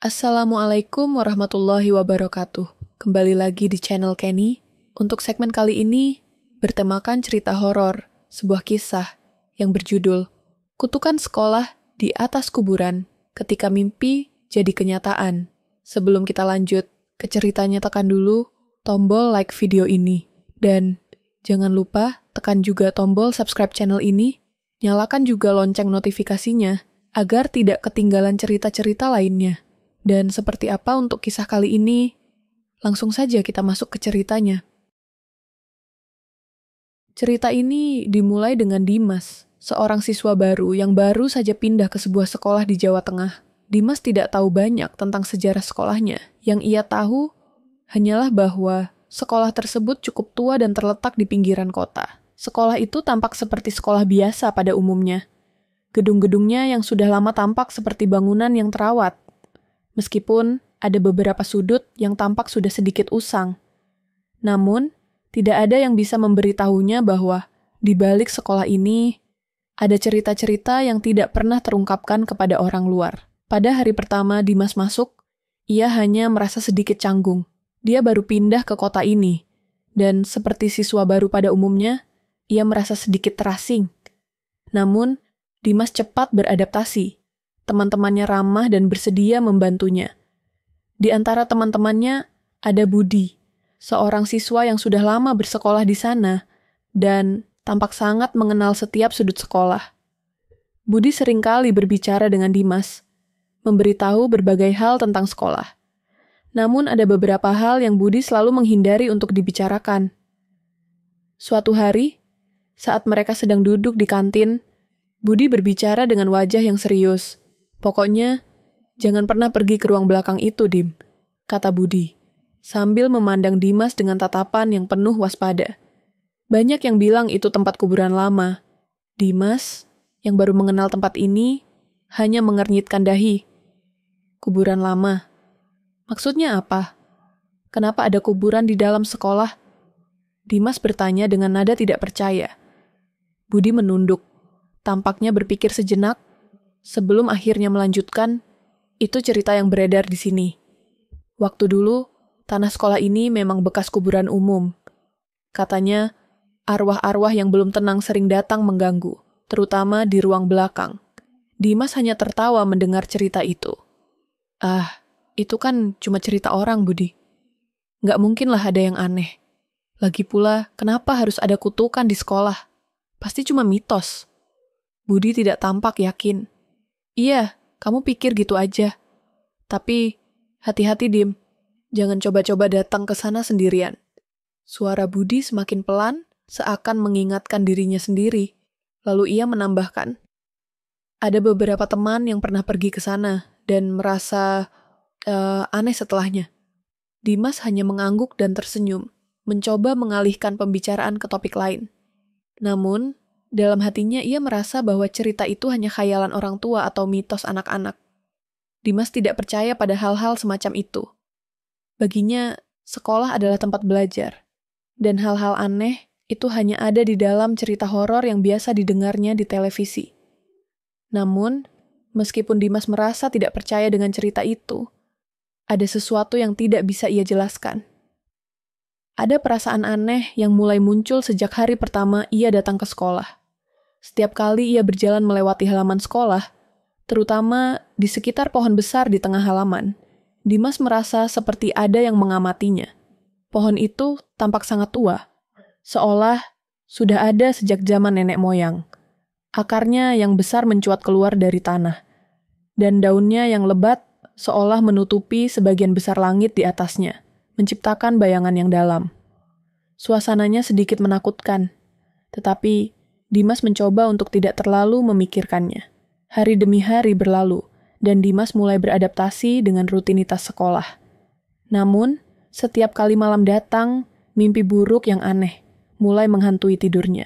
Assalamualaikum warahmatullahi wabarakatuh. Kembali lagi di channel Kenny. Untuk segmen kali ini, bertemakan cerita horor, sebuah kisah yang berjudul Kutukan Sekolah di Atas Kuburan Ketika Mimpi Jadi Kenyataan. Sebelum kita lanjut ke ceritanya, tekan dulu tombol like video ini. Dan jangan lupa tekan juga tombol subscribe channel ini. Nyalakan juga lonceng notifikasinya agar tidak ketinggalan cerita-cerita lainnya. Dan seperti apa untuk kisah kali ini? Langsung saja kita masuk ke ceritanya. Cerita ini dimulai dengan Dimas, seorang siswa baru yang baru saja pindah ke sebuah sekolah di Jawa Tengah. Dimas tidak tahu banyak tentang sejarah sekolahnya. Yang ia tahu hanyalah bahwa sekolah tersebut cukup tua dan terletak di pinggiran kota. Sekolah itu tampak seperti sekolah biasa pada umumnya. Gedung-gedungnya yang sudah lama tampak seperti bangunan yang terawat. Meskipun ada beberapa sudut yang tampak sudah sedikit usang. Namun, tidak ada yang bisa memberitahunya bahwa di balik sekolah ini ada cerita-cerita yang tidak pernah terungkapkan kepada orang luar. Pada hari pertama Dimas masuk, ia hanya merasa sedikit canggung. Dia baru pindah ke kota ini, dan seperti siswa baru pada umumnya, ia merasa sedikit terasing. Namun, Dimas cepat beradaptasi. Teman-temannya ramah dan bersedia membantunya. Di antara teman-temannya ada Budi, seorang siswa yang sudah lama bersekolah di sana dan tampak sangat mengenal setiap sudut sekolah. Budi seringkali berbicara dengan Dimas, memberitahu berbagai hal tentang sekolah. Namun ada beberapa hal yang Budi selalu menghindari untuk dibicarakan. Suatu hari, saat mereka sedang duduk di kantin, Budi berbicara dengan wajah yang serius. Pokoknya, jangan pernah pergi ke ruang belakang itu, Dim, kata Budi, sambil memandang Dimas dengan tatapan yang penuh waspada. Banyak yang bilang itu tempat kuburan lama. Dimas, yang baru mengenal tempat ini, hanya mengernyitkan dahi. Kuburan lama. Maksudnya apa? Kenapa ada kuburan di dalam sekolah? Dimas bertanya dengan nada tidak percaya. Budi menunduk, tampaknya berpikir sejenak, sebelum akhirnya melanjutkan, itu cerita yang beredar di sini. Waktu dulu, tanah sekolah ini memang bekas kuburan umum. Katanya, arwah-arwah yang belum tenang sering datang mengganggu, terutama di ruang belakang. Dimas hanya tertawa mendengar cerita itu. Ah, itu kan cuma cerita orang, Budi. Nggak mungkinlah ada yang aneh. Lagi pula, kenapa harus ada kutukan di sekolah? Pasti cuma mitos. Budi tidak tampak yakin. Iya, kamu pikir gitu aja. Tapi, hati-hati, Dim. Jangan coba-coba datang ke sana sendirian. Suara Budi semakin pelan, seakan mengingatkan dirinya sendiri. Lalu ia menambahkan, ada beberapa teman yang pernah pergi ke sana dan merasa aneh setelahnya. Dimas hanya mengangguk dan tersenyum, mencoba mengalihkan pembicaraan ke topik lain. Namun, dalam hatinya ia merasa bahwa cerita itu hanya khayalan orang tua atau mitos anak-anak. Dimas tidak percaya pada hal-hal semacam itu. Baginya, sekolah adalah tempat belajar. Dan hal-hal aneh itu hanya ada di dalam cerita horor yang biasa didengarnya di televisi. Namun, meskipun Dimas merasa tidak percaya dengan cerita itu, ada sesuatu yang tidak bisa ia jelaskan. Ada perasaan aneh yang mulai muncul sejak hari pertama ia datang ke sekolah. Setiap kali ia berjalan melewati halaman sekolah, terutama di sekitar pohon besar di tengah halaman, Dimas merasa seperti ada yang mengamatinya. Pohon itu tampak sangat tua, seolah sudah ada sejak zaman nenek moyang. Akarnya yang besar mencuat keluar dari tanah, dan daunnya yang lebat seolah menutupi sebagian besar langit di atasnya, menciptakan bayangan yang dalam. Suasananya sedikit menakutkan, tetapi Dimas mencoba untuk tidak terlalu memikirkannya. Hari demi hari berlalu, dan Dimas mulai beradaptasi dengan rutinitas sekolah. Namun, setiap kali malam datang, mimpi buruk yang aneh mulai menghantui tidurnya.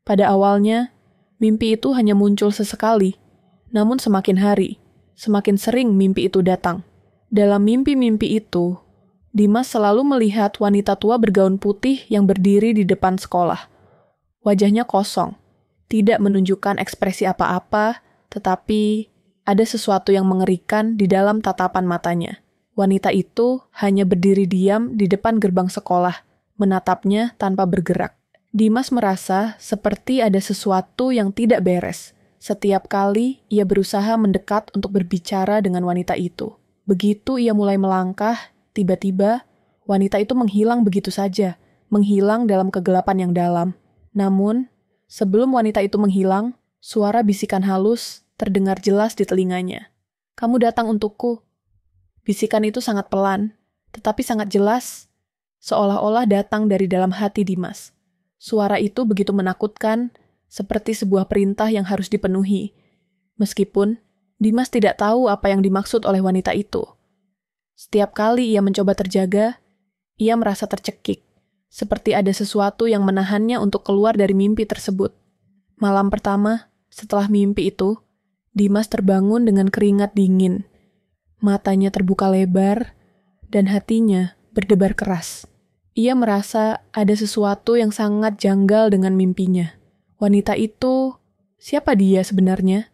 Pada awalnya, mimpi itu hanya muncul sesekali, namun semakin hari, semakin sering mimpi itu datang. Dalam mimpi-mimpi itu, Dimas selalu melihat wanita tua bergaun putih yang berdiri di depan sekolah. Wajahnya kosong, tidak menunjukkan ekspresi apa-apa, tetapi Ada sesuatu yang mengerikan di dalam tatapan matanya. Wanita itu hanya berdiri diam di depan gerbang sekolah, menatapnya tanpa bergerak. Dimas merasa seperti ada sesuatu yang tidak beres. Setiap kali ia berusaha mendekat untuk berbicara dengan wanita itu. Begitu ia mulai melangkah, tiba-tiba wanita itu menghilang begitu saja, menghilang dalam kegelapan yang dalam. Namun, sebelum wanita itu menghilang, suara bisikan halus terdengar jelas di telinganya. "Kamu datang untukku." Bisikan itu sangat pelan, tetapi sangat jelas, seolah-olah datang dari dalam hati Dimas. Suara itu begitu menakutkan, seperti sebuah perintah yang harus dipenuhi. Meskipun Dimas tidak tahu apa yang dimaksud oleh wanita itu. Setiap kali ia mencoba terjaga, ia merasa tercekik, seperti ada sesuatu yang menahannya untuk keluar dari mimpi tersebut. Malam pertama, setelah mimpi itu, Dimas terbangun dengan keringat dingin. Matanya terbuka lebar, dan hatinya berdebar keras. Ia merasa ada sesuatu yang sangat janggal dengan mimpinya. Wanita itu, siapa dia sebenarnya?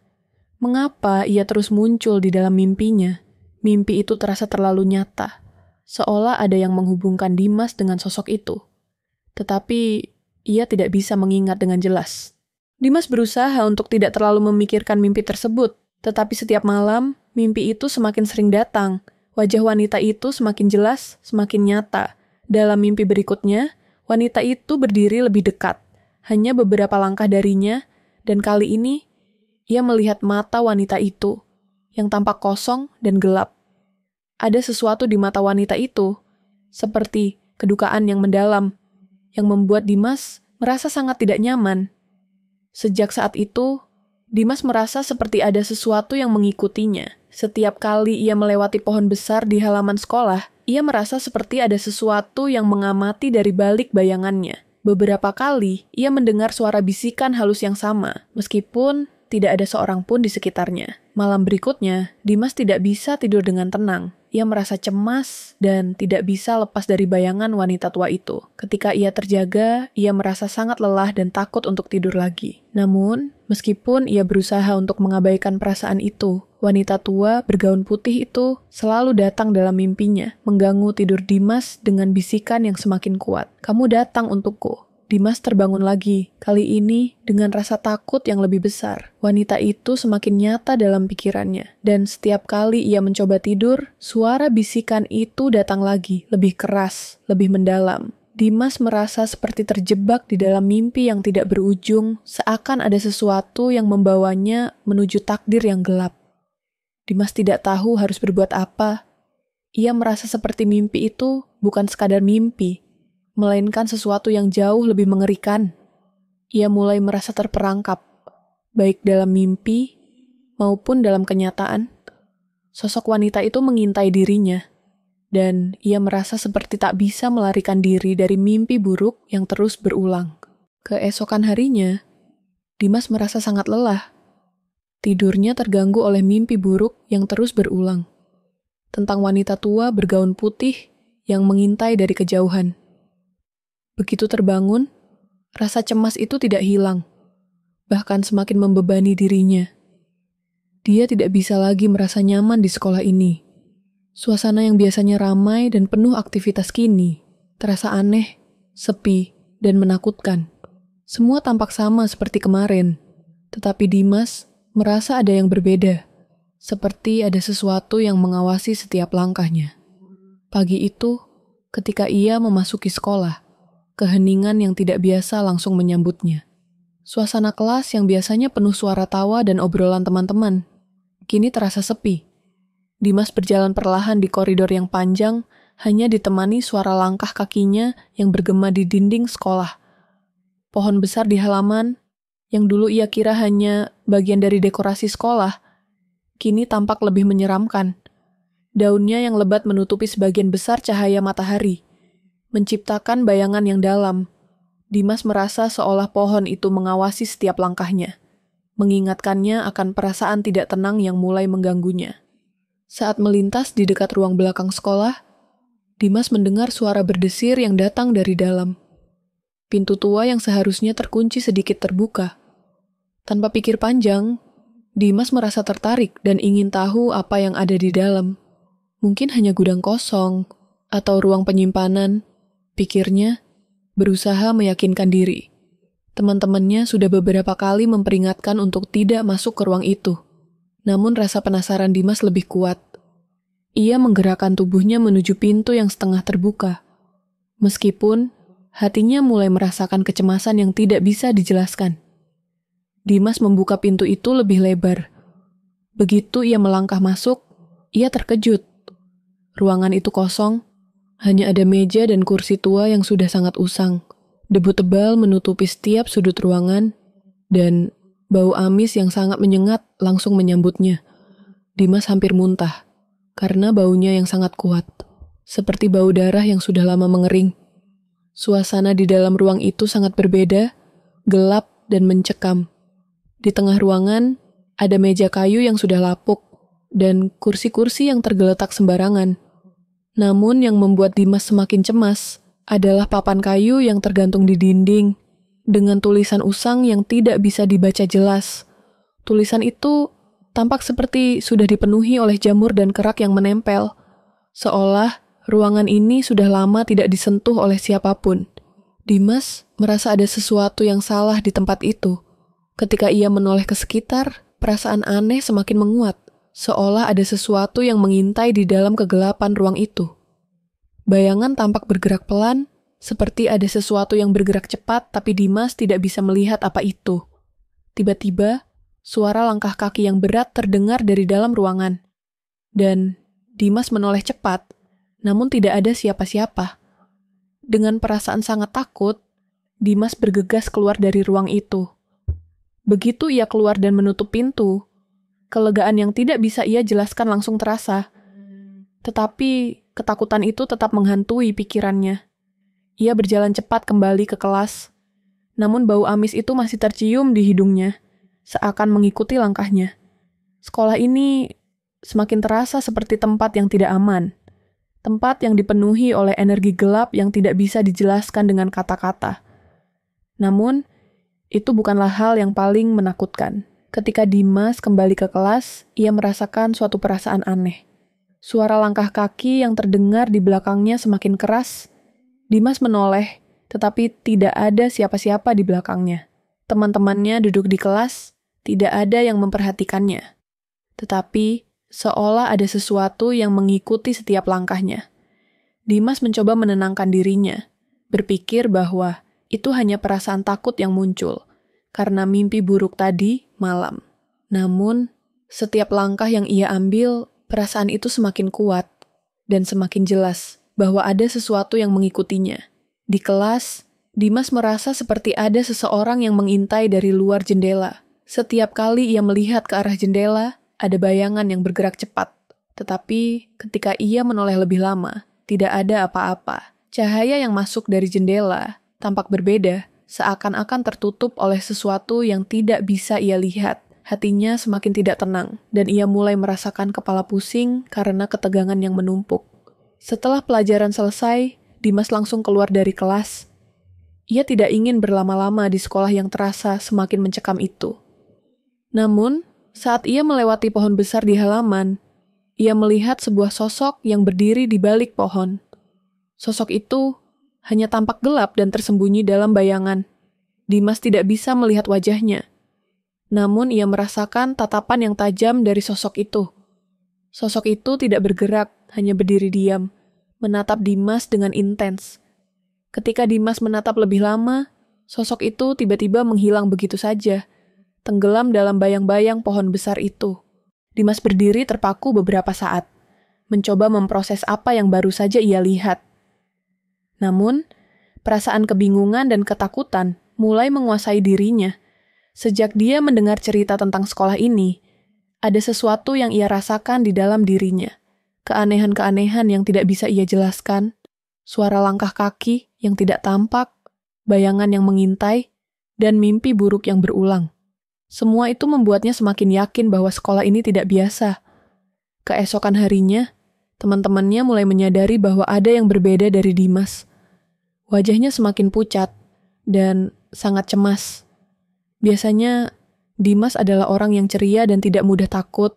Mengapa ia terus muncul di dalam mimpinya? Mimpi itu terasa terlalu nyata, seolah ada yang menghubungkan Dimas dengan sosok itu. Tetapi, ia tidak bisa mengingat dengan jelas. Dimas berusaha untuk tidak terlalu memikirkan mimpi tersebut, tetapi setiap malam, mimpi itu semakin sering datang. Wajah wanita itu semakin jelas, semakin nyata. Dalam mimpi berikutnya, wanita itu berdiri lebih dekat, hanya beberapa langkah darinya, dan kali ini, ia melihat mata wanita itu, yang tampak kosong dan gelap. Ada sesuatu di mata wanita itu, seperti kedukaan yang mendalam, yang membuat Dimas merasa sangat tidak nyaman. Sejak saat itu, Dimas merasa seperti ada sesuatu yang mengikutinya. Setiap kali ia melewati pohon besar di halaman sekolah, ia merasa seperti ada sesuatu yang mengamati dari balik bayangannya. Beberapa kali, ia mendengar suara bisikan halus yang sama, meskipun tidak ada seorang pun di sekitarnya. Malam berikutnya, Dimas tidak bisa tidur dengan tenang. Ia merasa cemas dan tidak bisa lepas dari bayangan wanita tua itu. Ketika ia terjaga, ia merasa sangat lelah dan takut untuk tidur lagi. Namun, meskipun ia berusaha untuk mengabaikan perasaan itu, wanita tua bergaun putih itu selalu datang dalam mimpinya, mengganggu tidur Dimas dengan bisikan yang semakin kuat. "Kamu datang untukku." Dimas terbangun lagi, kali ini dengan rasa takut yang lebih besar. Wanita itu semakin nyata dalam pikirannya, dan setiap kali ia mencoba tidur, suara bisikan itu datang lagi, lebih keras, lebih mendalam. Dimas merasa seperti terjebak di dalam mimpi yang tidak berujung, seakan ada sesuatu yang membawanya menuju takdir yang gelap. Dimas tidak tahu harus berbuat apa. Ia merasa seperti mimpi itu bukan sekadar mimpi, melainkan sesuatu yang jauh lebih mengerikan. Ia mulai merasa terperangkap, baik dalam mimpi maupun dalam kenyataan. Sosok wanita itu mengintai dirinya, dan ia merasa seperti tak bisa melarikan diri dari mimpi buruk yang terus berulang. Keesokan harinya, Dimas merasa sangat lelah. Tidurnya terganggu oleh mimpi buruk yang terus berulang, tentang wanita tua bergaun putih yang mengintai dari kejauhan. Begitu terbangun, rasa cemas itu tidak hilang, bahkan semakin membebani dirinya. Dia tidak bisa lagi merasa nyaman di sekolah ini. Suasana yang biasanya ramai dan penuh aktivitas kini terasa aneh, sepi, dan menakutkan. Semua tampak sama seperti kemarin, tetapi Dimas merasa ada yang berbeda, seperti ada sesuatu yang mengawasi setiap langkahnya. Pagi itu, ketika ia memasuki sekolah, keheningan yang tidak biasa langsung menyambutnya. Suasana kelas yang biasanya penuh suara tawa dan obrolan teman-teman, kini terasa sepi. Dimas berjalan perlahan di koridor yang panjang, hanya ditemani suara langkah kakinya yang bergema di dinding sekolah. Pohon besar di halaman, yang dulu ia kira hanya bagian dari dekorasi sekolah, kini tampak lebih menyeramkan. Daunnya yang lebat menutupi sebagian besar cahaya matahari, menciptakan bayangan yang dalam. Dimas merasa seolah pohon itu mengawasi setiap langkahnya, mengingatkannya akan perasaan tidak tenang yang mulai mengganggunya. Saat melintas di dekat ruang belakang sekolah, Dimas mendengar suara berdesir yang datang dari dalam. Pintu tua yang seharusnya terkunci sedikit terbuka. Tanpa pikir panjang, Dimas merasa tertarik dan ingin tahu apa yang ada di dalam. Mungkin hanya gudang kosong atau ruang penyimpanan, pikirnya, berusaha meyakinkan diri. Teman-temannya sudah beberapa kali memperingatkan untuk tidak masuk ke ruang itu. Namun rasa penasaran Dimas lebih kuat. Ia menggerakkan tubuhnya menuju pintu yang setengah terbuka. Meskipun hatinya mulai merasakan kecemasan yang tidak bisa dijelaskan. Dimas membuka pintu itu lebih lebar. Begitu ia melangkah masuk, ia terkejut. Ruangan itu kosong, hanya ada meja dan kursi tua yang sudah sangat usang. Debu tebal menutupi setiap sudut ruangan, dan bau amis yang sangat menyengat langsung menyambutnya. Dimas hampir muntah, karena baunya yang sangat kuat, seperti bau darah yang sudah lama mengering. Suasana di dalam ruang itu sangat berbeda, gelap dan mencekam. Di tengah ruangan, ada meja kayu yang sudah lapuk, dan kursi-kursi yang tergeletak sembarangan. Namun yang membuat Dimas semakin cemas adalah papan kayu yang tergantung di dinding, dengan tulisan usang yang tidak bisa dibaca jelas. Tulisan itu tampak seperti sudah dipenuhi oleh jamur dan kerak yang menempel, seolah ruangan ini sudah lama tidak disentuh oleh siapapun. Dimas merasa ada sesuatu yang salah di tempat itu. Ketika ia menoleh ke sekitar, perasaan aneh semakin menguat, seolah ada sesuatu yang mengintai di dalam kegelapan ruang itu. Bayangan tampak bergerak pelan, seperti ada sesuatu yang bergerak cepat, tapi Dimas tidak bisa melihat apa itu. Tiba-tiba, suara langkah kaki yang berat terdengar dari dalam ruangan. Dan Dimas menoleh cepat, namun tidak ada siapa-siapa. Dengan perasaan sangat takut, Dimas bergegas keluar dari ruang itu. Begitu ia keluar dan menutup pintu, kelegaan yang tidak bisa ia jelaskan langsung terasa. Tetapi ketakutan itu tetap menghantui pikirannya. Ia berjalan cepat kembali ke kelas, namun bau amis itu masih tercium di hidungnya, seakan mengikuti langkahnya. Sekolah ini semakin terasa seperti tempat yang tidak aman, tempat yang dipenuhi oleh energi gelap yang tidak bisa dijelaskan dengan kata-kata. Namun, itu bukanlah hal yang paling menakutkan. Ketika Dimas kembali ke kelas, ia merasakan suatu perasaan aneh. Suara langkah kaki yang terdengar di belakangnya semakin keras. Dimas menoleh, tetapi tidak ada siapa-siapa di belakangnya. Teman-temannya duduk di kelas, tidak ada yang memperhatikannya. Tetapi, seolah ada sesuatu yang mengikuti setiap langkahnya. Dimas mencoba menenangkan dirinya, berpikir bahwa itu hanya perasaan takut yang muncul, karena mimpi buruk tadi malam. Namun, setiap langkah yang ia ambil, perasaan itu semakin kuat, dan semakin jelas bahwa ada sesuatu yang mengikutinya. Di kelas, Dimas merasa seperti ada seseorang yang mengintai dari luar jendela. Setiap kali ia melihat ke arah jendela, ada bayangan yang bergerak cepat. Tetapi, ketika ia menoleh lebih lama, tidak ada apa-apa. Cahaya yang masuk dari jendela tampak berbeda, seakan-akan tertutup oleh sesuatu yang tidak bisa ia lihat. Hatinya semakin tidak tenang, dan ia mulai merasakan kepala pusing karena ketegangan yang menumpuk. Setelah pelajaran selesai, Dimas langsung keluar dari kelas. Ia tidak ingin berlama-lama di sekolah yang terasa semakin mencekam itu. Namun, saat ia melewati pohon besar di halaman, ia melihat sebuah sosok yang berdiri di balik pohon. Sosok itu hanya tampak gelap dan tersembunyi dalam bayangan. Dimas tidak bisa melihat wajahnya. Namun ia merasakan tatapan yang tajam dari sosok itu. Sosok itu tidak bergerak, hanya berdiri diam, menatap Dimas dengan intens. Ketika Dimas menatap lebih lama, sosok itu tiba-tiba menghilang begitu saja, tenggelam dalam bayang-bayang pohon besar itu. Dimas berdiri terpaku beberapa saat, mencoba memproses apa yang baru saja ia lihat. Namun, perasaan kebingungan dan ketakutan mulai menguasai dirinya. Sejak dia mendengar cerita tentang sekolah ini, ada sesuatu yang ia rasakan di dalam dirinya. Keanehan-keanehan yang tidak bisa ia jelaskan, suara langkah kaki yang tidak tampak, bayangan yang mengintai, dan mimpi buruk yang berulang. Semua itu membuatnya semakin yakin bahwa sekolah ini tidak biasa. Keesokan harinya, teman-temannya mulai menyadari bahwa ada yang berbeda dari Dimas. Wajahnya semakin pucat dan sangat cemas. Biasanya, Dimas adalah orang yang ceria dan tidak mudah takut.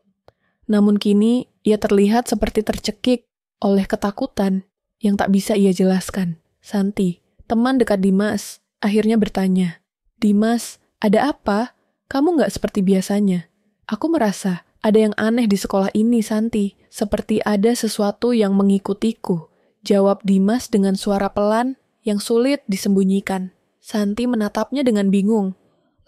Namun kini ia terlihat seperti tercekik oleh ketakutan yang tak bisa ia jelaskan. Santi, teman dekat Dimas, akhirnya bertanya, "Dimas, ada apa? Kamu nggak seperti biasanya. Aku merasa ada yang aneh di sekolah ini, Santi. Seperti ada sesuatu yang mengikutiku." Jawab Dimas dengan suara pelan yang sulit disembunyikan. Santi menatapnya dengan bingung,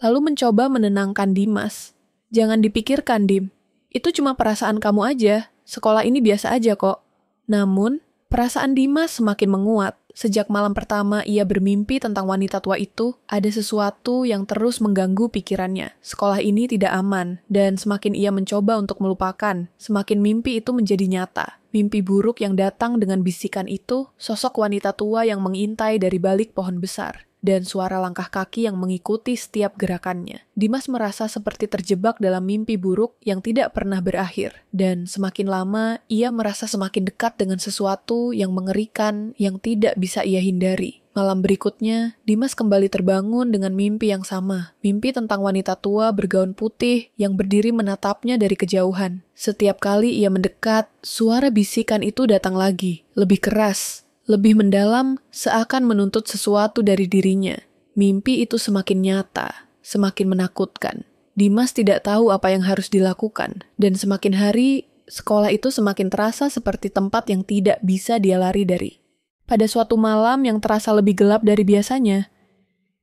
lalu mencoba menenangkan Dimas. "Jangan dipikirkan, Dim. Itu cuma perasaan kamu aja. Sekolah ini biasa aja kok." Namun, perasaan Dimas semakin menguat. Sejak malam pertama ia bermimpi tentang wanita tua itu, ada sesuatu yang terus mengganggu pikirannya. Sekolah ini tidak aman, dan semakin ia mencoba untuk melupakan, semakin mimpi itu menjadi nyata. Mimpi buruk yang datang dengan bisikan itu, sosok wanita tua yang mengintai dari balik pohon besar, dan suara langkah kaki yang mengikuti setiap gerakannya. Dimas merasa seperti terjebak dalam mimpi buruk yang tidak pernah berakhir, dan semakin lama ia merasa semakin dekat dengan sesuatu yang mengerikan yang tidak bisa ia hindari. Malam berikutnya, Dimas kembali terbangun dengan mimpi yang sama. Mimpi tentang wanita tua bergaun putih yang berdiri menatapnya dari kejauhan. Setiap kali ia mendekat, suara bisikan itu datang lagi, lebih keras, lebih mendalam, seakan menuntut sesuatu dari dirinya. Mimpi itu semakin nyata, semakin menakutkan. Dimas tidak tahu apa yang harus dilakukan, dan semakin hari, sekolah itu semakin terasa seperti tempat yang tidak bisa dia lari dari. Pada suatu malam yang terasa lebih gelap dari biasanya,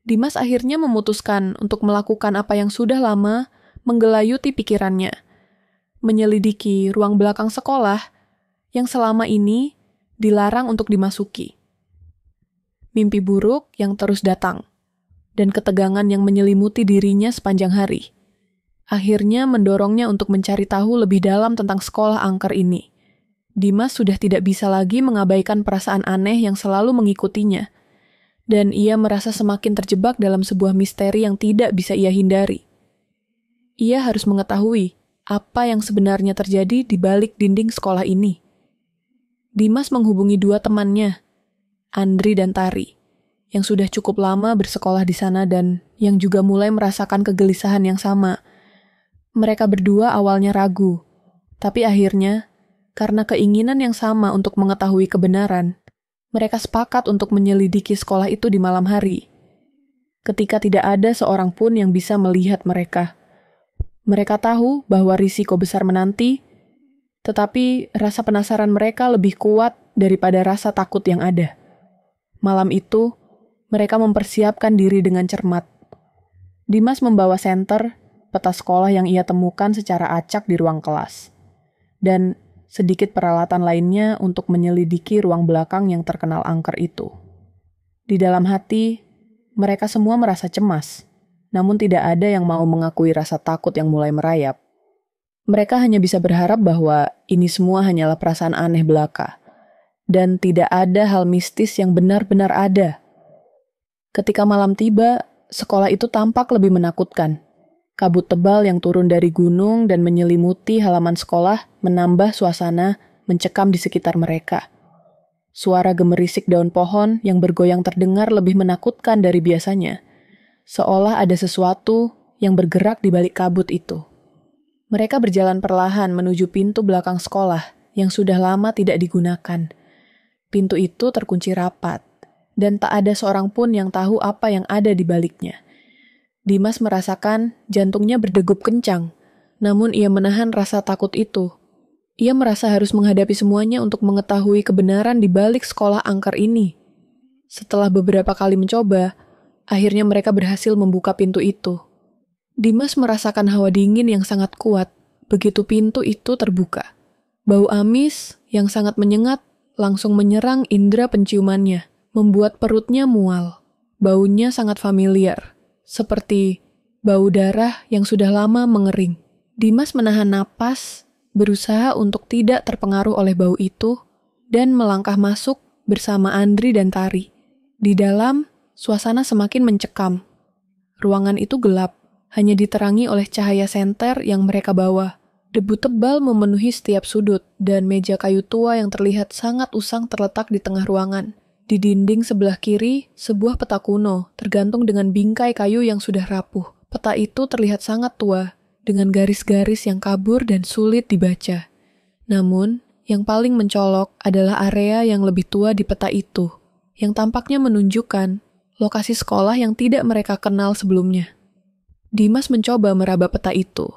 Dimas akhirnya memutuskan untuk melakukan apa yang sudah lama menggelayuti pikirannya, menyelidiki ruang belakang sekolah yang selama ini dilarang untuk dimasuki. Mimpi buruk yang terus datang, dan ketegangan yang menyelimuti dirinya sepanjang hari, akhirnya mendorongnya untuk mencari tahu lebih dalam tentang sekolah angker ini. Dimas sudah tidak bisa lagi mengabaikan perasaan aneh yang selalu mengikutinya, dan ia merasa semakin terjebak dalam sebuah misteri yang tidak bisa ia hindari. Ia harus mengetahui apa yang sebenarnya terjadi di balik dinding sekolah ini. Dimas menghubungi dua temannya, Andri dan Tari, yang sudah cukup lama bersekolah di sana dan yang juga mulai merasakan kegelisahan yang sama. Mereka berdua awalnya ragu, tapi akhirnya, karena keinginan yang sama untuk mengetahui kebenaran, mereka sepakat untuk menyelidiki sekolah itu di malam hari. Ketika tidak ada seorang pun yang bisa melihat mereka. Mereka tahu bahwa risiko besar menanti, tetapi rasa penasaran mereka lebih kuat daripada rasa takut yang ada. Malam itu, mereka mempersiapkan diri dengan cermat. Dimas membawa senter, peta sekolah yang ia temukan secara acak di ruang kelas, dan sedikit peralatan lainnya untuk menyelidiki ruang belakang yang terkenal angker itu. Di dalam hati, mereka semua merasa cemas, namun tidak ada yang mau mengakui rasa takut yang mulai merayap. Mereka hanya bisa berharap bahwa ini semua hanyalah perasaan aneh belaka, dan tidak ada hal mistis yang benar-benar ada. Ketika malam tiba, sekolah itu tampak lebih menakutkan. Kabut tebal yang turun dari gunung dan menyelimuti halaman sekolah menambah suasana mencekam di sekitar mereka. Suara gemerisik daun pohon yang bergoyang terdengar lebih menakutkan dari biasanya, seolah ada sesuatu yang bergerak di balik kabut itu. Mereka berjalan perlahan menuju pintu belakang sekolah yang sudah lama tidak digunakan. Pintu itu terkunci rapat, dan tak ada seorang pun yang tahu apa yang ada di baliknya. Dimas merasakan jantungnya berdegup kencang, namun ia menahan rasa takut itu. Ia merasa harus menghadapi semuanya untuk mengetahui kebenaran di balik sekolah angker ini. Setelah beberapa kali mencoba, akhirnya mereka berhasil membuka pintu itu. Dimas merasakan hawa dingin yang sangat kuat begitu pintu itu terbuka. Bau amis yang sangat menyengat langsung menyerang indera penciumannya, membuat perutnya mual. Baunya sangat familiar, seperti bau darah yang sudah lama mengering. Dimas menahan napas, berusaha untuk tidak terpengaruh oleh bau itu, dan melangkah masuk bersama Andri dan Tari. Di dalam, suasana semakin mencekam. Ruangan itu gelap, hanya diterangi oleh cahaya senter yang mereka bawa. Debu tebal memenuhi setiap sudut, dan meja kayu tua yang terlihat sangat usang terletak di tengah ruangan. Di dinding sebelah kiri, sebuah peta kuno, tergantung dengan bingkai kayu yang sudah rapuh. Peta itu terlihat sangat tua, dengan garis-garis yang kabur dan sulit dibaca. Namun, yang paling mencolok adalah area yang lebih tua di peta itu, yang tampaknya menunjukkan lokasi sekolah yang tidak mereka kenal sebelumnya. Dimas mencoba meraba peta itu,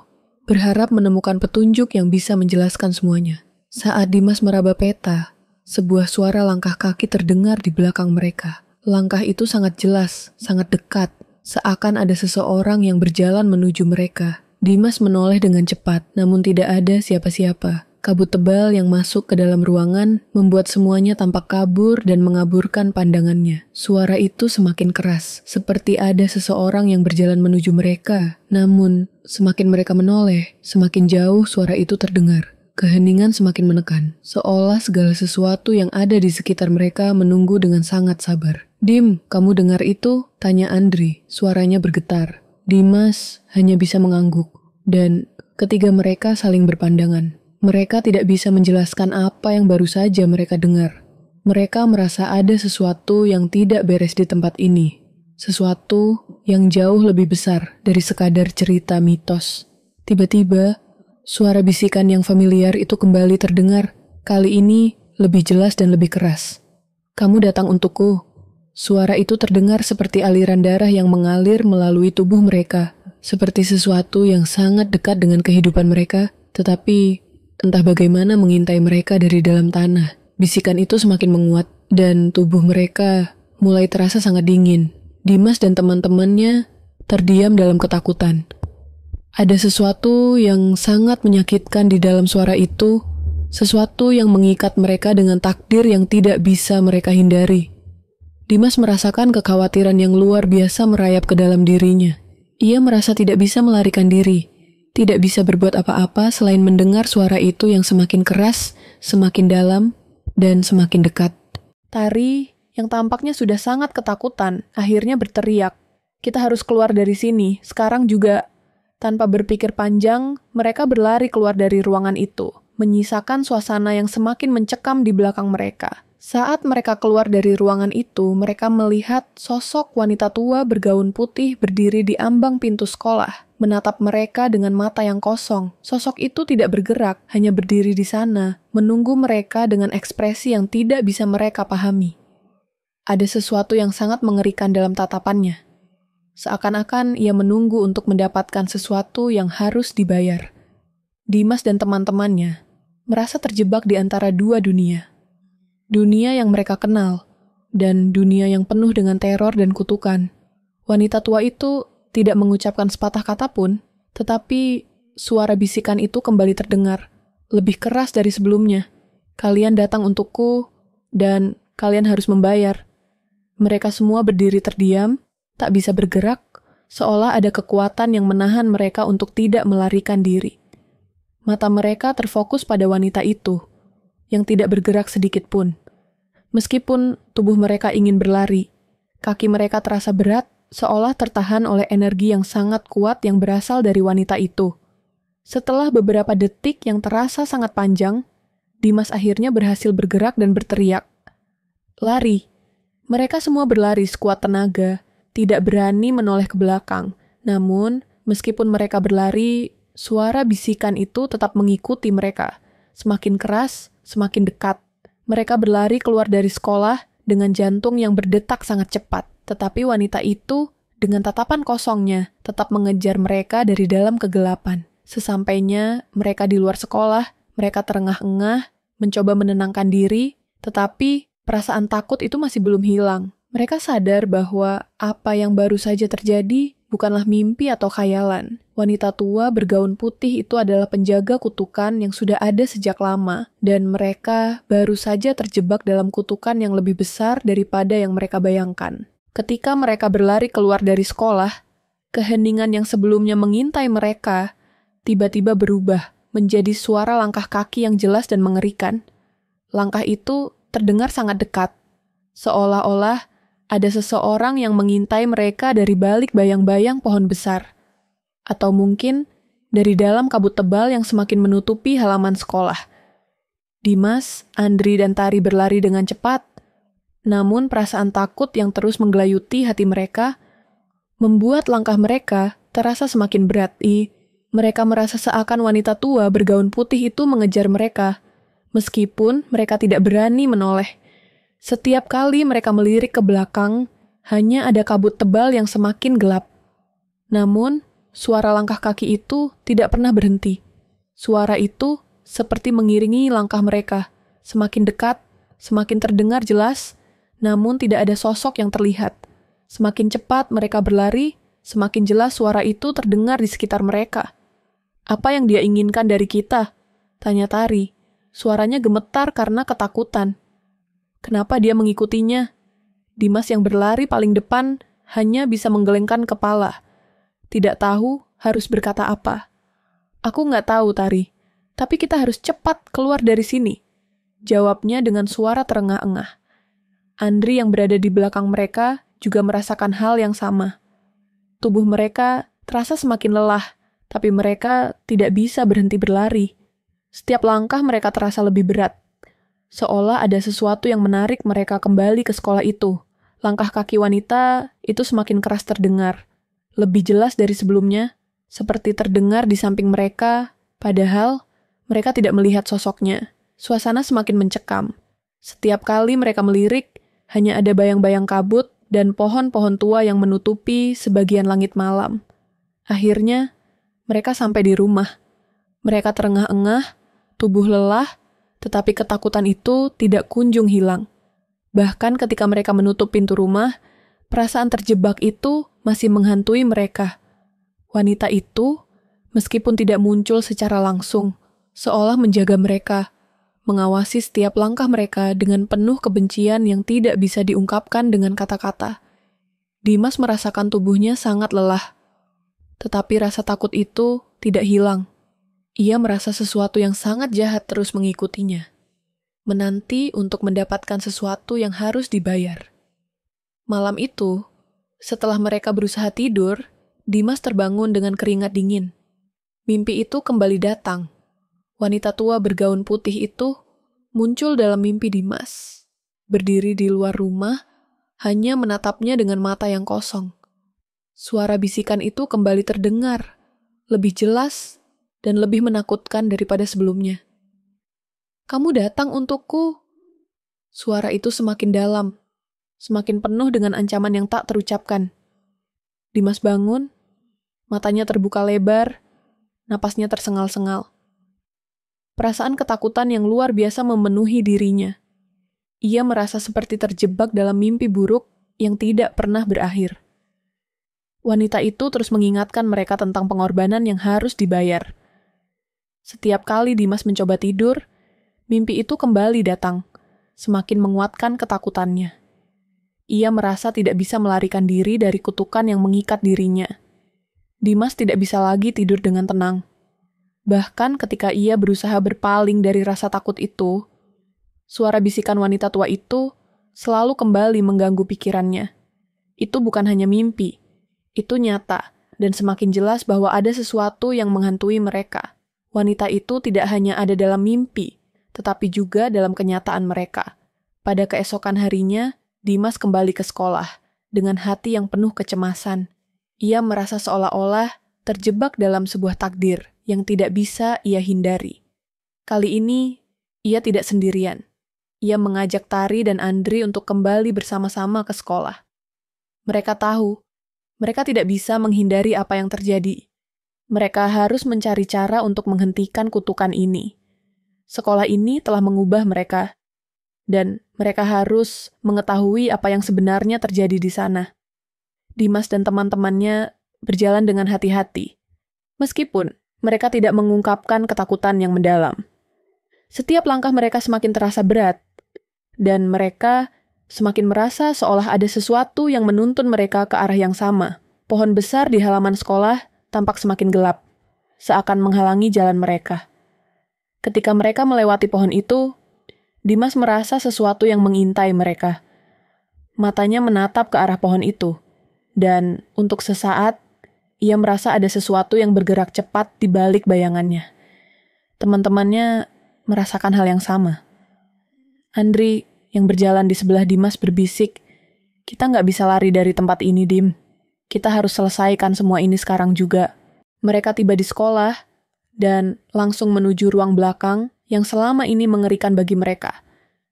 berharap menemukan petunjuk yang bisa menjelaskan semuanya. Saat Dimas meraba peta, sebuah suara langkah kaki terdengar di belakang mereka. Langkah itu sangat jelas, sangat dekat, seakan ada seseorang yang berjalan menuju mereka. Dimas menoleh dengan cepat, namun tidak ada siapa-siapa. Kabut tebal yang masuk ke dalam ruangan membuat semuanya tampak kabur dan mengaburkan pandangannya. Suara itu semakin keras, seperti ada seseorang yang berjalan menuju mereka. Namun, semakin mereka menoleh, semakin jauh suara itu terdengar. Keheningan semakin menekan, seolah segala sesuatu yang ada di sekitar mereka menunggu dengan sangat sabar. "Dim, kamu dengar itu?" tanya Andri, suaranya bergetar. Dimas hanya bisa mengangguk, dan ketiga mereka saling berpandangan. Mereka tidak bisa menjelaskan apa yang baru saja mereka dengar. Mereka merasa ada sesuatu yang tidak beres di tempat ini. Sesuatu yang jauh lebih besar dari sekadar cerita mitos. Tiba-tiba, suara bisikan yang familiar itu kembali terdengar. Kali ini lebih jelas dan lebih keras. "Kamu datang untukku." Suara itu terdengar seperti aliran darah yang mengalir melalui tubuh mereka. Seperti sesuatu yang sangat dekat dengan kehidupan mereka, tetapi entah bagaimana mengintai mereka dari dalam tanah. Bisikan itu semakin menguat, dan tubuh mereka mulai terasa sangat dingin. Dimas dan teman-temannya terdiam dalam ketakutan. Ada sesuatu yang sangat menyakitkan di dalam suara itu, sesuatu yang mengikat mereka dengan takdir yang tidak bisa mereka hindari. Dimas merasakan kekhawatiran yang luar biasa merayap ke dalam dirinya. Ia merasa tidak bisa melarikan diri. Tidak bisa berbuat apa-apa selain mendengar suara itu yang semakin keras, semakin dalam, dan semakin dekat. Tari, yang tampaknya sudah sangat ketakutan, akhirnya berteriak, "Kita harus keluar dari sini, sekarang juga." Tanpa berpikir panjang, mereka berlari keluar dari ruangan itu, menyisakan suasana yang semakin mencekam di belakang mereka. Saat mereka keluar dari ruangan itu, mereka melihat sosok wanita tua bergaun putih berdiri di ambang pintu sekolah, menatap mereka dengan mata yang kosong. Sosok itu tidak bergerak, hanya berdiri di sana, menunggu mereka dengan ekspresi yang tidak bisa mereka pahami. Ada sesuatu yang sangat mengerikan dalam tatapannya. Seakan-akan ia menunggu untuk mendapatkan sesuatu yang harus dibayar. Dimas dan teman-temannya merasa terjebak di antara dua dunia. Dunia yang mereka kenal, dan dunia yang penuh dengan teror dan kutukan. Wanita tua itu tidak mengucapkan sepatah kata pun, tetapi suara bisikan itu kembali terdengar, lebih keras dari sebelumnya. "Kalian datang untukku, dan kalian harus membayar." Mereka semua berdiri terdiam, tak bisa bergerak, seolah ada kekuatan yang menahan mereka untuk tidak melarikan diri. Mata mereka terfokus pada wanita itu, yang tidak bergerak sedikit pun. Meskipun tubuh mereka ingin berlari, kaki mereka terasa berat, seolah tertahan oleh energi yang sangat kuat yang berasal dari wanita itu. Setelah beberapa detik yang terasa sangat panjang, Dimas akhirnya berhasil bergerak dan berteriak. Lari. Mereka semua berlari sekuat tenaga, tidak berani menoleh ke belakang. Namun, meskipun mereka berlari, suara bisikan itu tetap mengikuti mereka. Semakin keras, semakin dekat. Mereka berlari keluar dari sekolah dengan jantung yang berdetak sangat cepat. Tetapi wanita itu, dengan tatapan kosongnya, tetap mengejar mereka dari dalam kegelapan. Sesampainya mereka di luar sekolah, mereka terengah-engah, mencoba menenangkan diri, tetapi perasaan takut itu masih belum hilang. Mereka sadar bahwa apa yang baru saja terjadi bukanlah mimpi atau khayalan. Wanita tua bergaun putih itu adalah penjaga kutukan yang sudah ada sejak lama, dan mereka baru saja terjebak dalam kutukan yang lebih besar daripada yang mereka bayangkan. Ketika mereka berlari keluar dari sekolah, keheningan yang sebelumnya mengintai mereka tiba-tiba berubah menjadi suara langkah kaki yang jelas dan mengerikan. Langkah itu terdengar sangat dekat, seolah-olah ada seseorang yang mengintai mereka dari balik bayang-bayang pohon besar. Atau mungkin dari dalam kabut tebal yang semakin menutupi halaman sekolah. Dimas, Andri, dan Tari berlari dengan cepat, namun perasaan takut yang terus menggelayuti hati mereka membuat langkah mereka terasa semakin berat. Mereka merasa seakan wanita tua bergaun putih itu mengejar mereka, meskipun mereka tidak berani menoleh. Setiap kali mereka melirik ke belakang, hanya ada kabut tebal yang semakin gelap. Namun, suara langkah kaki itu tidak pernah berhenti. Suara itu seperti mengiringi langkah mereka, semakin dekat, semakin terdengar jelas, namun tidak ada sosok yang terlihat. Semakin cepat mereka berlari, semakin jelas suara itu terdengar di sekitar mereka. "Apa yang dia inginkan dari kita?" tanya Tari. Suaranya gemetar karena ketakutan. Kenapa dia mengikutinya? Dimas yang berlari paling depan hanya bisa menggelengkan kepala. Tidak tahu harus berkata apa. "Aku nggak tahu, Tari. Tapi kita harus cepat keluar dari sini," jawabnya dengan suara terengah-engah. Andri yang berada di belakang mereka juga merasakan hal yang sama. Tubuh mereka terasa semakin lelah, tapi mereka tidak bisa berhenti berlari. Setiap langkah mereka terasa lebih berat. Seolah ada sesuatu yang menarik mereka kembali ke sekolah itu. Langkah kaki wanita itu semakin keras terdengar. Lebih jelas dari sebelumnya, seperti terdengar di samping mereka, padahal mereka tidak melihat sosoknya. Suasana semakin mencekam. Setiap kali mereka melirik, hanya ada bayang-bayang kabut dan pohon-pohon tua yang menutupi sebagian langit malam. Akhirnya, mereka sampai di rumah. Mereka terengah-engah, tubuh lelah, tetapi ketakutan itu tidak kunjung hilang. Bahkan ketika mereka menutup pintu rumah, perasaan terjebak itu masih menghantui mereka. Wanita itu, meskipun tidak muncul secara langsung, seolah menjaga mereka, mengawasi setiap langkah mereka dengan penuh kebencian yang tidak bisa diungkapkan dengan kata-kata. Dimas merasakan tubuhnya sangat lelah. Tetapi rasa takut itu tidak hilang. Ia merasa sesuatu yang sangat jahat terus mengikutinya. Menanti untuk mendapatkan sesuatu yang harus dibayar. Malam itu, setelah mereka berusaha tidur, Dimas terbangun dengan keringat dingin. Mimpi itu kembali datang. Wanita tua bergaun putih itu muncul dalam mimpi Dimas. Berdiri di luar rumah, hanya menatapnya dengan mata yang kosong. Suara bisikan itu kembali terdengar, lebih jelas dan lebih menakutkan daripada sebelumnya. "Kamu datang untukku." Suara itu semakin dalam, semakin penuh dengan ancaman yang tak terucapkan. Dimas bangun, matanya terbuka lebar, napasnya tersengal-sengal. Perasaan ketakutan yang luar biasa memenuhi dirinya. Ia merasa seperti terjebak dalam mimpi buruk yang tidak pernah berakhir. Wanita itu terus mengingatkan mereka tentang pengorbanan yang harus dibayar. Setiap kali Dimas mencoba tidur, mimpi itu kembali datang, semakin menguatkan ketakutannya. Ia merasa tidak bisa melarikan diri dari kutukan yang mengikat dirinya. Dimas tidak bisa lagi tidur dengan tenang. Bahkan ketika ia berusaha berpaling dari rasa takut itu, suara bisikan wanita tua itu selalu kembali mengganggu pikirannya. Itu bukan hanya mimpi, itu nyata, dan semakin jelas bahwa ada sesuatu yang menghantui mereka. Wanita itu tidak hanya ada dalam mimpi, tetapi juga dalam kenyataan mereka. Pada keesokan harinya, Dimas kembali ke sekolah, dengan hati yang penuh kecemasan. Ia merasa seolah-olah terjebak dalam sebuah takdir yang tidak bisa ia hindari. Kali ini, ia tidak sendirian. Ia mengajak Tari dan Andri untuk kembali bersama-sama ke sekolah. Mereka tahu, mereka tidak bisa menghindari apa yang terjadi. Mereka harus mencari cara untuk menghentikan kutukan ini. Sekolah ini telah mengubah mereka, dan mereka harus mengetahui apa yang sebenarnya terjadi di sana. Dimas dan teman-temannya berjalan dengan hati-hati. Meskipun mereka tidak mengungkapkan ketakutan yang mendalam. Setiap langkah mereka semakin terasa berat, dan mereka semakin merasa seolah ada sesuatu yang menuntun mereka ke arah yang sama. Pohon besar di halaman sekolah tampak semakin gelap, seakan menghalangi jalan mereka. Ketika mereka melewati pohon itu, Dimas merasa sesuatu yang mengintai mereka. Matanya menatap ke arah pohon itu, dan untuk sesaat, ia merasa ada sesuatu yang bergerak cepat di balik bayangannya. Teman-temannya merasakan hal yang sama. Andri yang berjalan di sebelah Dimas berbisik, "Kita nggak bisa lari dari tempat ini, Dim. Kita harus selesaikan semua ini sekarang juga. Mereka tiba di sekolah dan langsung menuju ruang belakang yang selama ini mengerikan bagi mereka.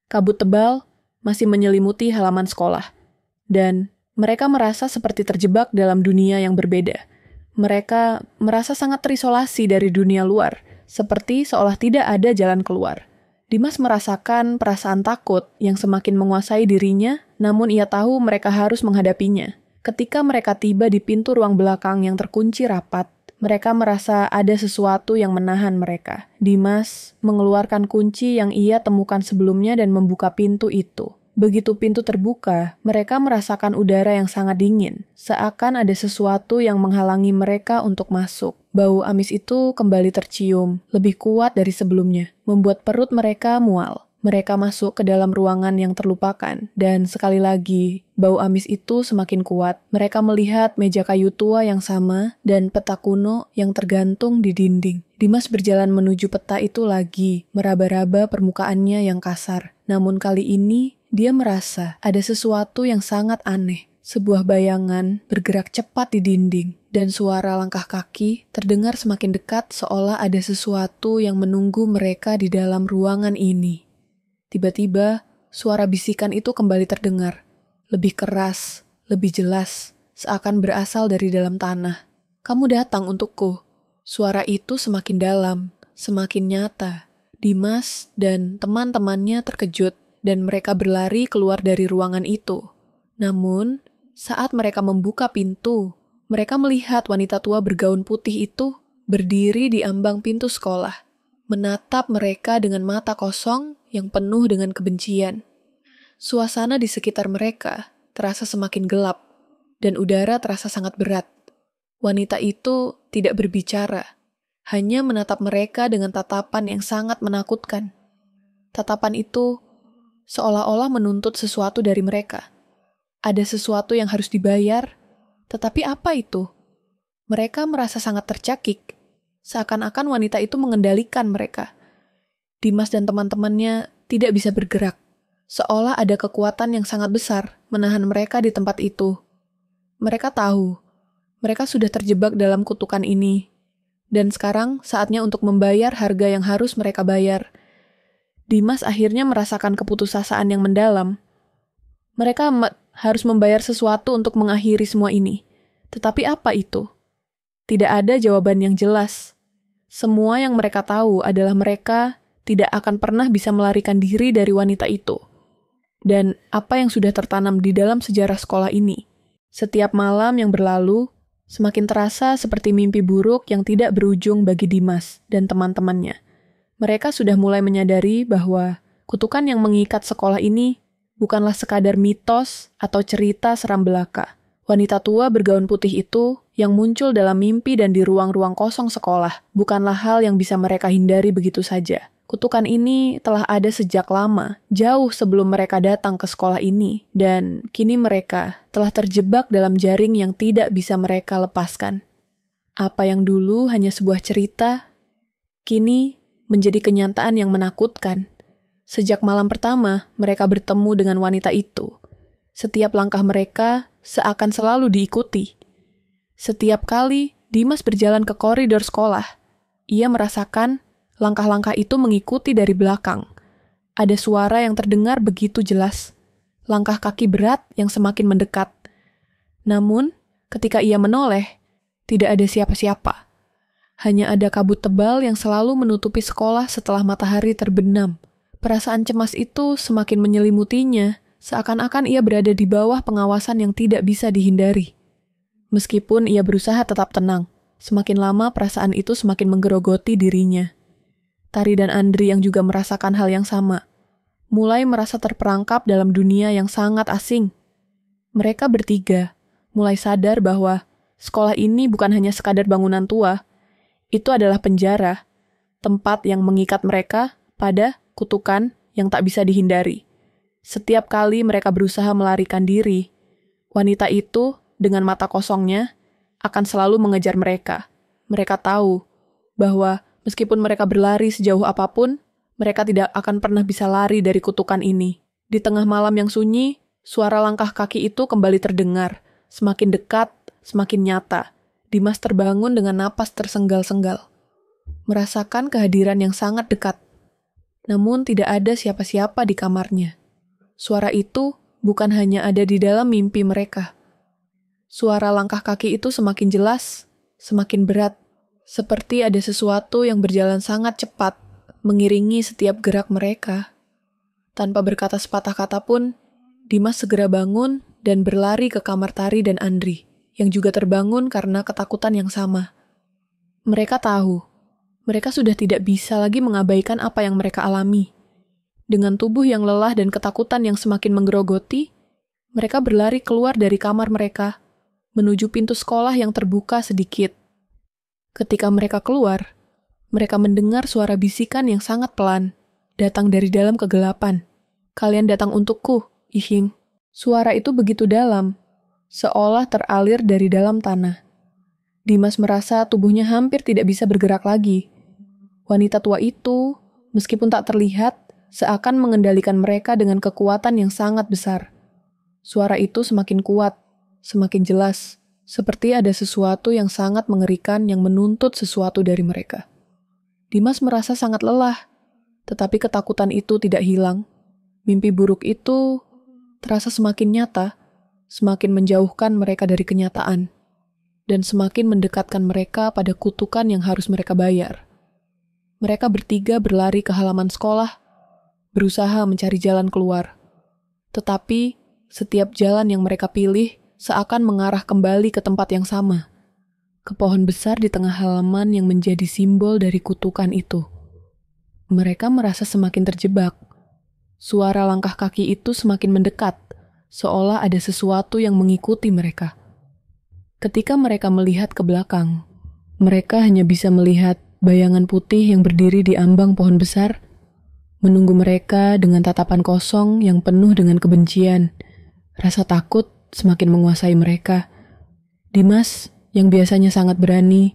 Kabut tebal masih menyelimuti halaman sekolah. Dan mereka merasa seperti terjebak dalam dunia yang berbeda. Mereka merasa sangat terisolasi dari dunia luar, seperti seolah tidak ada jalan keluar. Dimas merasakan perasaan takut yang semakin menguasai dirinya, namun ia tahu mereka harus menghadapinya. Ketika mereka tiba di pintu ruang belakang yang terkunci rapat, mereka merasa ada sesuatu yang menahan mereka. Dimas mengeluarkan kunci yang ia temukan sebelumnya dan membuka pintu itu. Begitu pintu terbuka, mereka merasakan udara yang sangat dingin, seakan ada sesuatu yang menghalangi mereka untuk masuk. Bau amis itu kembali tercium, lebih kuat dari sebelumnya, membuat perut mereka mual. Mereka masuk ke dalam ruangan yang terlupakan, dan sekali lagi, bau amis itu semakin kuat. Mereka melihat meja kayu tua yang sama dan peta kuno yang tergantung di dinding. Dimas berjalan menuju peta itu lagi, meraba-raba permukaannya yang kasar. Namun kali ini, dia merasa ada sesuatu yang sangat aneh. Sebuah bayangan bergerak cepat di dinding, dan suara langkah kaki terdengar semakin dekat seolah ada sesuatu yang menunggu mereka di dalam ruangan ini. Tiba-tiba, suara bisikan itu kembali terdengar. Lebih keras, lebih jelas, seakan berasal dari dalam tanah. "Kamu datang untukku." Suara itu semakin dalam, semakin nyata. Dimas dan teman-temannya terkejut, dan mereka berlari keluar dari ruangan itu. Namun, saat mereka membuka pintu, mereka melihat wanita tua bergaun putih itu berdiri di ambang pintu sekolah, menatap mereka dengan mata kosong yang penuh dengan kebencian. Suasana di sekitar mereka terasa semakin gelap, dan udara terasa sangat berat. Wanita itu tidak berbicara, hanya menatap mereka dengan tatapan yang sangat menakutkan. Tatapan itu seolah-olah menuntut sesuatu dari mereka. Ada sesuatu yang harus dibayar, tetapi apa itu? Mereka merasa sangat tercekik, seakan-akan wanita itu mengendalikan mereka. Dimas dan teman-temannya tidak bisa bergerak, seolah ada kekuatan yang sangat besar menahan mereka di tempat itu. Mereka tahu, mereka sudah terjebak dalam kutukan ini, dan sekarang saatnya untuk membayar harga yang harus mereka bayar. Dimas akhirnya merasakan keputusasaan yang mendalam. Mereka harus membayar sesuatu untuk mengakhiri semua ini. Tetapi apa itu? Tidak ada jawaban yang jelas. Semua yang mereka tahu adalah mereka tidak akan pernah bisa melarikan diri dari wanita itu. Dan apa yang sudah tertanam di dalam sejarah sekolah ini. Setiap malam yang berlalu, semakin terasa seperti mimpi buruk yang tidak berujung bagi Dimas dan teman-temannya. Mereka sudah mulai menyadari bahwa kutukan yang mengikat sekolah ini bukanlah sekadar mitos atau cerita seram belaka. Wanita tua bergaun putih itu yang muncul dalam mimpi dan di ruang-ruang kosong sekolah bukanlah hal yang bisa mereka hindari begitu saja. Kutukan ini telah ada sejak lama, jauh sebelum mereka datang ke sekolah ini, dan kini mereka telah terjebak dalam jaring yang tidak bisa mereka lepaskan. Apa yang dulu hanya sebuah cerita, kini menjadi kenyataan yang menakutkan. Sejak malam pertama, mereka bertemu dengan wanita itu. Setiap langkah mereka seakan selalu diikuti. Setiap kali Dimas berjalan ke koridor sekolah, ia merasakan langkah-langkah itu mengikuti dari belakang. Ada suara yang terdengar begitu jelas. Langkah kaki berat yang semakin mendekat. Namun, ketika ia menoleh, tidak ada siapa-siapa. Hanya ada kabut tebal yang selalu menutupi sekolah setelah matahari terbenam. Perasaan cemas itu semakin menyelimutinya, seakan-akan ia berada di bawah pengawasan yang tidak bisa dihindari. Meskipun ia berusaha tetap tenang, semakin lama perasaan itu semakin menggerogoti dirinya. Tari dan Andri yang juga merasakan hal yang sama, mulai merasa terperangkap dalam dunia yang sangat asing. Mereka bertiga mulai sadar bahwa sekolah ini bukan hanya sekadar bangunan tua, itu adalah penjara, tempat yang mengikat mereka pada kutukan yang tak bisa dihindari. Setiap kali mereka berusaha melarikan diri, wanita itu dengan mata kosongnya akan selalu mengejar mereka. Mereka tahu bahwa meskipun mereka berlari sejauh apapun, mereka tidak akan pernah bisa lari dari kutukan ini. Di tengah malam yang sunyi, suara langkah kaki itu kembali terdengar, semakin dekat, semakin nyata. Dimas terbangun dengan napas tersenggal-senggal, merasakan kehadiran yang sangat dekat. Namun tidak ada siapa-siapa di kamarnya. Suara itu bukan hanya ada di dalam mimpi mereka. Suara langkah kaki itu semakin jelas, semakin berat, seperti ada sesuatu yang berjalan sangat cepat, mengiringi setiap gerak mereka. Tanpa berkata sepatah kata pun, Dimas segera bangun dan berlari ke kamar Tari dan Andri, yang juga terbangun karena ketakutan yang sama. Mereka tahu, mereka sudah tidak bisa lagi mengabaikan apa yang mereka alami. Dengan tubuh yang lelah dan ketakutan yang semakin menggerogoti, mereka berlari keluar dari kamar mereka, menuju pintu sekolah yang terbuka sedikit. Ketika mereka keluar, mereka mendengar suara bisikan yang sangat pelan, datang dari dalam kegelapan. "Kalian datang untukku, Ihing." Suara itu begitu dalam, seolah teralir dari dalam tanah. Dimas merasa tubuhnya hampir tidak bisa bergerak lagi. Wanita tua itu, meskipun tak terlihat, seakan mengendalikan mereka dengan kekuatan yang sangat besar. Suara itu semakin kuat, semakin jelas, seperti ada sesuatu yang sangat mengerikan yang menuntut sesuatu dari mereka. Dimas merasa sangat lelah, tetapi ketakutan itu tidak hilang. Mimpi buruk itu terasa semakin nyata, semakin menjauhkan mereka dari kenyataan, dan semakin mendekatkan mereka pada kutukan yang harus mereka bayar. Mereka bertiga berlari ke halaman sekolah, berusaha mencari jalan keluar. Tetapi, setiap jalan yang mereka pilih seakan mengarah kembali ke tempat yang sama, ke pohon besar di tengah halaman yang menjadi simbol dari kutukan itu. Mereka merasa semakin terjebak. Suara langkah kaki itu semakin mendekat, seolah ada sesuatu yang mengikuti mereka. Ketika mereka melihat ke belakang, mereka hanya bisa melihat bayangan putih yang berdiri di ambang pohon besar, menunggu mereka dengan tatapan kosong yang penuh dengan kebencian. Rasa takut semakin menguasai mereka. Dimas, yang biasanya sangat berani,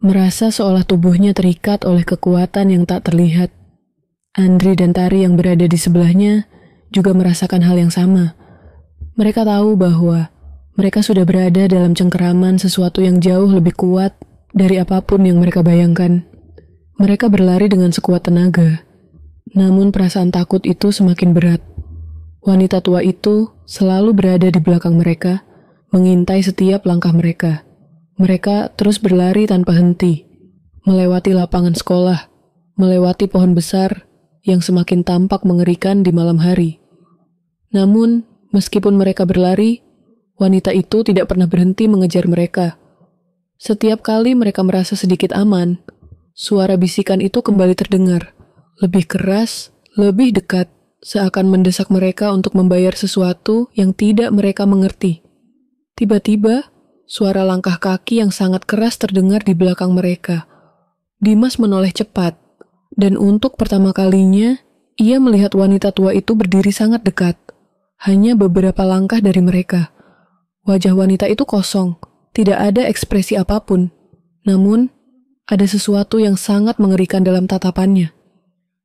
merasa seolah tubuhnya terikat oleh kekuatan yang tak terlihat. Andri dan Tari yang berada di sebelahnya juga merasakan hal yang sama. Mereka tahu bahwa mereka sudah berada dalam cengkeraman sesuatu yang jauh lebih kuat dari apapun yang mereka bayangkan. Mereka berlari dengan sekuat tenaga, namun perasaan takut itu semakin berat. Wanita tua itu selalu berada di belakang mereka, mengintai setiap langkah mereka. Mereka terus berlari tanpa henti, melewati lapangan sekolah, melewati pohon besar yang semakin tampak mengerikan di malam hari. Namun, meskipun mereka berlari, wanita itu tidak pernah berhenti mengejar mereka. Setiap kali mereka merasa sedikit aman, suara bisikan itu kembali terdengar, lebih keras, lebih dekat, seakan mendesak mereka untuk membayar sesuatu yang tidak mereka mengerti. Tiba-tiba, suara langkah kaki yang sangat keras terdengar di belakang mereka. Dimas menoleh cepat, dan untuk pertama kalinya, ia melihat wanita tua itu berdiri sangat dekat, hanya beberapa langkah dari mereka. Wajah wanita itu kosong, tidak ada ekspresi apapun. Namun, ada sesuatu yang sangat mengerikan dalam tatapannya.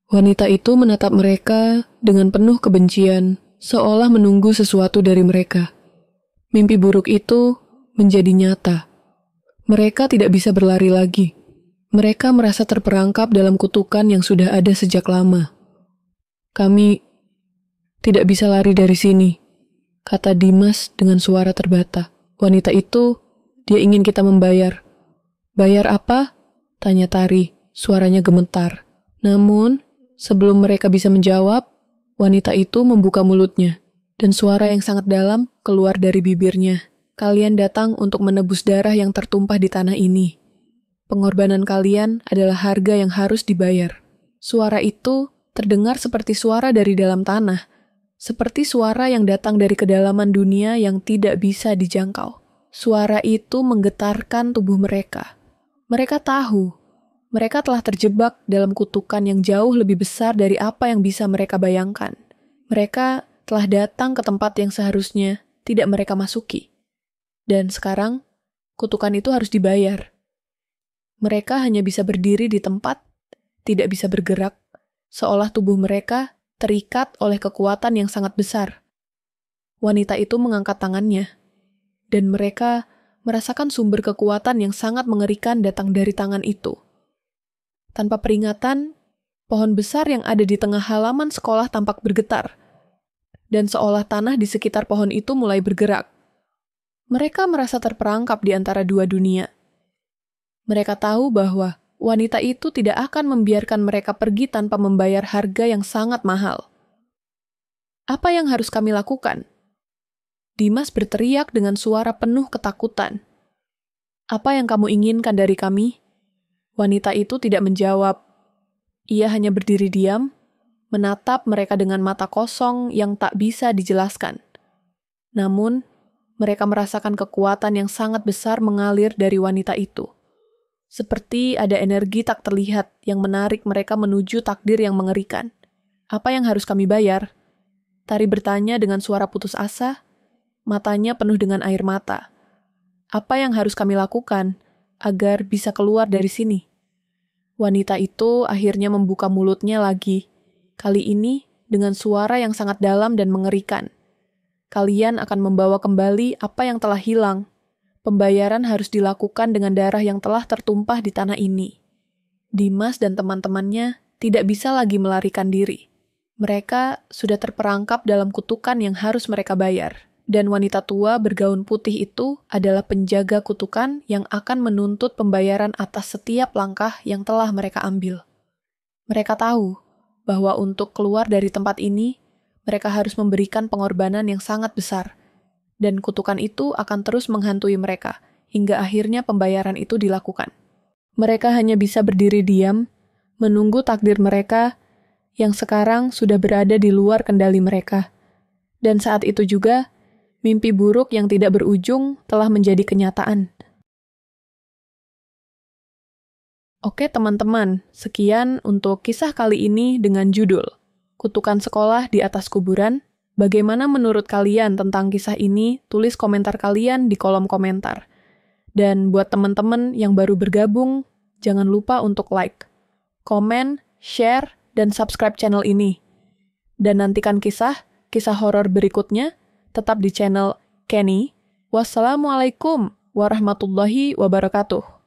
Wanita itu menatap mereka dengan penuh kebencian, seolah menunggu sesuatu dari mereka. Mimpi buruk itu menjadi nyata. Mereka tidak bisa berlari lagi. Mereka merasa terperangkap dalam kutukan yang sudah ada sejak lama. "Kami tidak bisa lari dari sini," kata Dimas dengan suara terbata. "Wanita itu, dia ingin kita membayar." "Bayar apa?" tanya Tari, suaranya gemetar. Namun, sebelum mereka bisa menjawab, wanita itu membuka mulutnya, dan suara yang sangat dalam keluar dari bibirnya. "Kalian datang untuk menebus darah yang tertumpah di tanah ini. Pengorbanan kalian adalah harga yang harus dibayar." Suara itu terdengar seperti suara dari dalam tanah, seperti suara yang datang dari kedalaman dunia yang tidak bisa dijangkau. Suara itu menggetarkan tubuh mereka. Mereka tahu, mereka telah terjebak dalam kutukan yang jauh lebih besar dari apa yang bisa mereka bayangkan. Mereka telah datang ke tempat yang seharusnya tidak mereka masuki. Dan sekarang, kutukan itu harus dibayar. Mereka hanya bisa berdiri di tempat, tidak bisa bergerak, seolah tubuh mereka terikat oleh kekuatan yang sangat besar. Wanita itu mengangkat tangannya, dan mereka merasakan sumber kekuatan yang sangat mengerikan datang dari tangan itu. Tanpa peringatan, pohon besar yang ada di tengah halaman sekolah tampak bergetar, dan seolah tanah di sekitar pohon itu mulai bergerak. Mereka merasa terperangkap di antara dua dunia. Mereka tahu bahwa wanita itu tidak akan membiarkan mereka pergi tanpa membayar harga yang sangat mahal. Apa yang harus kami lakukan? Dimas berteriak dengan suara penuh ketakutan. Apa yang kamu inginkan dari kami? Wanita itu tidak menjawab. Ia hanya berdiri diam, menatap mereka dengan mata kosong yang tak bisa dijelaskan. Namun, mereka merasakan kekuatan yang sangat besar mengalir dari wanita itu. Seperti ada energi tak terlihat yang menarik mereka menuju takdir yang mengerikan. Apa yang harus kami bayar? Tari bertanya dengan suara putus asa, matanya penuh dengan air mata. Apa yang harus kami lakukan agar bisa keluar dari sini? Wanita itu akhirnya membuka mulutnya lagi, kali ini dengan suara yang sangat dalam dan mengerikan. Kalian akan membawa kembali apa yang telah hilang. Pembayaran harus dilakukan dengan darah yang telah tertumpah di tanah ini. Dimas dan teman-temannya tidak bisa lagi melarikan diri. Mereka sudah terperangkap dalam kutukan yang harus mereka bayar. Dan wanita tua bergaun putih itu adalah penjaga kutukan yang akan menuntut pembayaran atas setiap langkah yang telah mereka ambil. Mereka tahu bahwa untuk keluar dari tempat ini, mereka harus memberikan pengorbanan yang sangat besar. Dan kutukan itu akan terus menghantui mereka, hingga akhirnya pembayaran itu dilakukan. Mereka hanya bisa berdiri diam, menunggu takdir mereka yang sekarang sudah berada di luar kendali mereka. Dan saat itu juga, mimpi buruk yang tidak berujung telah menjadi kenyataan. Oke teman-teman, sekian untuk kisah kali ini dengan judul Kutukan Sekolah di Atas Kuburan. Bagaimana menurut kalian tentang kisah ini? Tulis komentar kalian di kolom komentar. Dan buat teman-teman yang baru bergabung, jangan lupa untuk like, komen, share, dan subscribe channel ini. Dan nantikan kisah horor berikutnya tetap di channel Kenny. Wassalamualaikum warahmatullahi wabarakatuh.